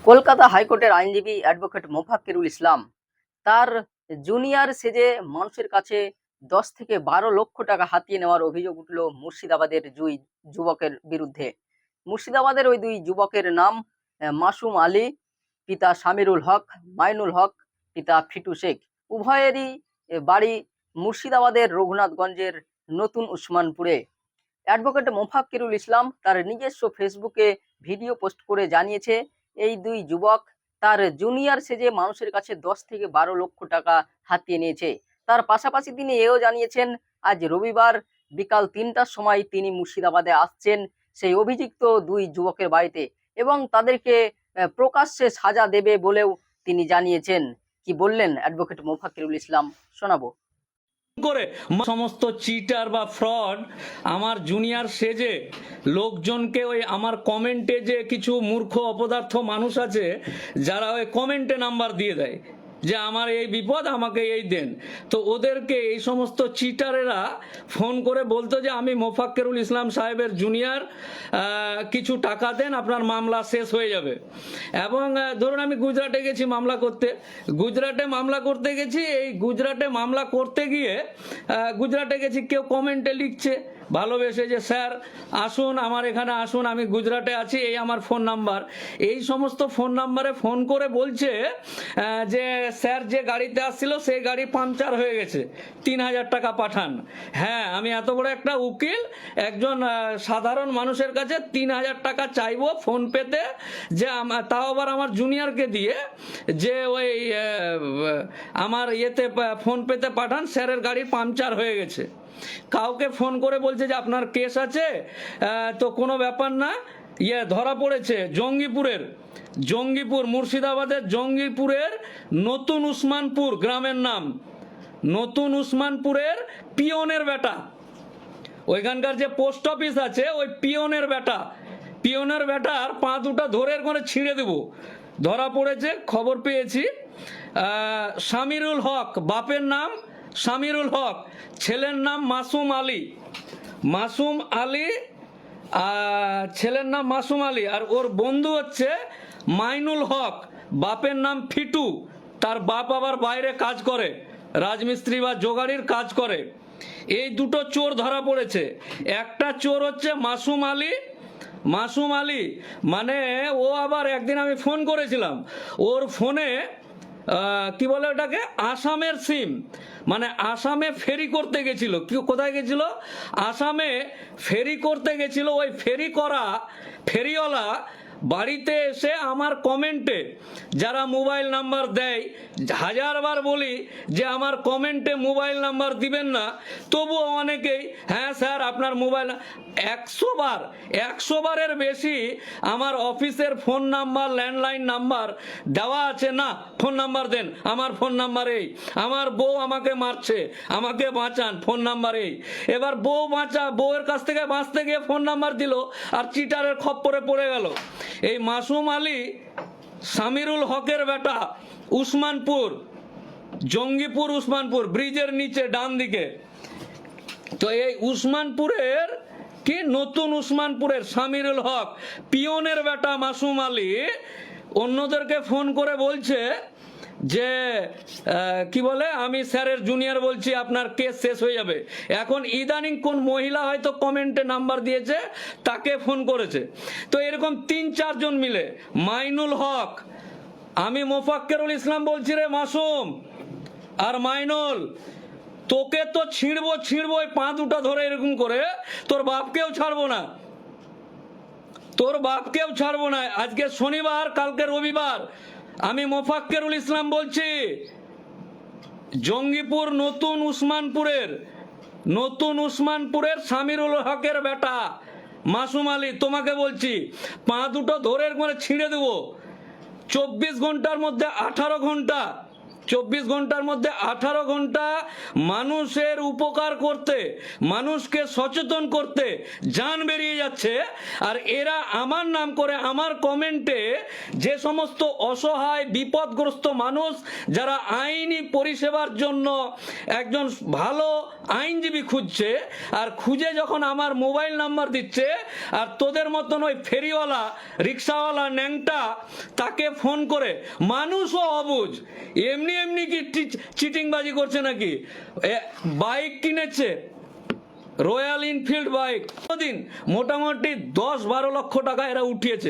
কলকাতা হাইকোর্টের আইনজীবী অ্যাডভোকেট মোফাক্কিরুল ইসলাম তার জুনিয়র সেজে মানুষের কাছে 10 থেকে 12 লক্ষ টাকা হাতিয়ে নেওয়ার অভিযোগ উঠল মুর্শিদাবাদের দুই যুবকের বিরুদ্ধে। মুর্শিদাবাদের ওই দুই যুবকের নাম মাসুম আলী, পিতা সামিরুল হক, মাইনুল হক, পিতা ফিটু শেখ। উভয়েরই বাড়ি মুর্শিদাবাদের রঘুনাথগঞ্জের নতুন উসমানপুরে। অ্যাডভোকেট মোফাক্কিরুল ইসলাম তার নিজস্ব ফেসবুকে ভিডিও পোস্ট করে জানিয়েছে, এই দুই যুবক তার জুনিয়র সেজে মানুষের কাছে 10 থেকে 12 লক্ষ টাকা হাতিয়ে নিয়েছে। তার পাশাপাশি তিনি এও জানিয়েছেন, আজ রবিবার বিকাল 3টার সময় তিনি মুর্শিদাবাদে আসছেন সেই অভিযুক্ত দুই যুবকের বাড়িতে এবং তাদেরকে প্রকাশ্যে সাজা দেবে বলেও তিনি জানিয়েছেন। কি বললেন অ্যাডভোকেট মোফাক্কিরুল ইসলাম, শোনাবো। করে সমস্ত চিটার বা ফ্রড আমার জুনিয়র সেজে লোকজনকে ওই আমার কমেন্টে যে কিছু মূর্খ অপদার্থ মানুষ আছে যারা ওই কমেন্টে নাম্বার দিয়ে দেয় যে আমার এই বিপদ, আমাকে এই দেন, তো ওদেরকে এই সমস্ত চিটারেরা ফোন করে বলতো যে আমি মোফাক্কিরুল ইসলাম সাহেবের জুনিয়র, কিছু টাকা দেন, আপনার মামলা শেষ হয়ে যাবে। এবং ধরুন আমি গুজরাটে গেছি মামলা করতে, এই গুজরাটে মামলা করতে গিয়ে গুজরাটে গেছি, কেউ কমেন্টে লিখছে ভালোবেসে যে স্যার আসুন, আমার এখানে আসুন, আমি গুজরাটে আছি, এই আমার ফোন নাম্বার। এই সমস্ত ফোন নাম্বারে ফোন করে বলছে যে স্যার যে গাড়িতে আসছিল সেই গাড়ি পাংচার হয়ে গেছে, 3000 টাকা পাঠান। হ্যাঁ, আমি এত বড় একটা উকিল, একজন সাধারণ মানুষের কাছে 3000 টাকা চাইবো ফোন পেতে, যে তাও আবার আমার জুনিয়রকে দিয়ে, যে ওই আমার ইয়েতে ফোন পেতে পাঠান, স্যারের গাড়ি পাংচার হয়ে গেছে। কাউকে ফোন করে বলছে যে আপনার কেস আছে, তো কোনো ব্যাপার না, ধরা পড়েছে জঙ্গিপুর, মুর্শিদাবাদের জঙ্গিপুরের নতুন উসমানপুর গ্রামের নাম, নতুন উসমানপুরের পিয়নের বেটা, ওইখানকার যে পোস্ট অফিস আছে ওই পিয়নের বেটার পা দুটা ধরে করে ছিঁড়ে দেব। ধরা পড়েছে, খবর পেয়েছি। সামিরুল হক, বাপের নাম সামিরুল হক, ছেলের নাম মাসুম আলী, ছেলের নাম মাসুম আলী, আর ওর বন্ধু হচ্ছে মাইনুল হক, বাপের নাম ফিটু। তার বাপ আবার বাইরে কাজ করে, রাজমিস্ত্রি বা জোগাড়ির কাজ করে। এই দুটো চোর ধরা পড়েছে। একটা চোর হচ্ছে মাসুম আলী, মানে ও আবার একদিন আমি ফোন করেছিলাম, ওর ফোনে কি বলে ওটাকে, আসামের সিম, মানে আসামে ফেরি করতে গেছিল। কোথায় গেছিল? আসামে ফেরি করতে গেছিল। ওই ফেরিওয়ালা বাড়িতে এসে আমার কমেন্টে যারা মোবাইল নাম্বার দেয়, হাজারবার বলি যে আমার কমেন্টে মোবাইল নাম্বার দিবেন না, তবুও অনেকেই হ্যাঁ স্যার আপনার মোবাইল, 100 বারের বেশি আমার অফিসের ফোন নাম্বার, ল্যান্ডলাইন নাম্বার দেওয়া আছে, না ফোন নাম্বার দেন, আমার ফোন নাম্বার এই, আমার বউ আমাকে মারছে, আমাকে বাঁচান, ফোন নাম্বার এই। এবার বউয়ের কাছ থেকে বাঁচতে গিয়ে ফোন নাম্বার দিল, আর চিটারের খপ্পরে পড়ে গেল। এই মাসুম আলী সামিরুল হকের বেটা, জঙ্গিপুর উসমানপুর ব্রিজের নিচে ডান দিকে। তো এই উসমানপুরের কি নতুন উসমানপুরের সামিরুল হক, পিয়নের বেটা মাসুম আলী, অন্যদেরকে ফোন করে বলছে যে কি বলে, আমি স্যারের জুনিয়র বলছি, আপনার কেস শেষ হয়ে যাবে। এখন ইদানিং কোন মহিলা হয়তো কমেন্টে নাম্বার দিয়েছে, তাকে ফোন করেছে। তো এরকম 3-4 জন মিলে, মাইনুল হক, আমি মোফাক্কিরুল ইসলাম বলছি রে মাসুম আর মাইনুল, তোকে তো ছিঁড়বো পা দুটা ধরে এরকম করে, তোর বাপকেও ছাড়বো না। আজকে শনিবার, কালকে রবিবার। আমি মোফাক্কিরুল ইসলাম বলছি, জঙ্গিপুর নতুন উসমানপুরের সামিরুল হকের বেটা মাসুম আলী, তোমাকে বলছি পা দুটো ধরে করে ছিঁড়ে দেবো। 24 ঘন্টার মধ্যে 18 ঘন্টা 24 ঘন্টার মধ্যে 18 ঘন্টা মানুষের উপকার করতে, মানুষকে সচেতন করতে জান বেরিয়ে যাচ্ছে। আর এরা আমার নাম করে আমার কমেন্টে যে সমস্ত অসহায় বিপদগ্রস্ত মানুষ যারা আইনি পরিষেবার জন্য একজন ভালো আইনজীবী খুঁজছে, আর খুঁজে যখন আমার মোবাইল নাম্বার দিচ্ছে, আর তোদের মতন ওই ফেরিওয়ালা রিক্সাওয়ালা ন্যাংটা তাকে ফোন করে, মানুষও অবুঝ, এমনি এমনি কি চিটিংবাজি করছে নাকি? বাইক কিনেছে, রয়্যাল এনফিল্ড বাইক, দিন মোটামুটি 10-12 লক্ষ টাকা এরা উঠিয়েছে।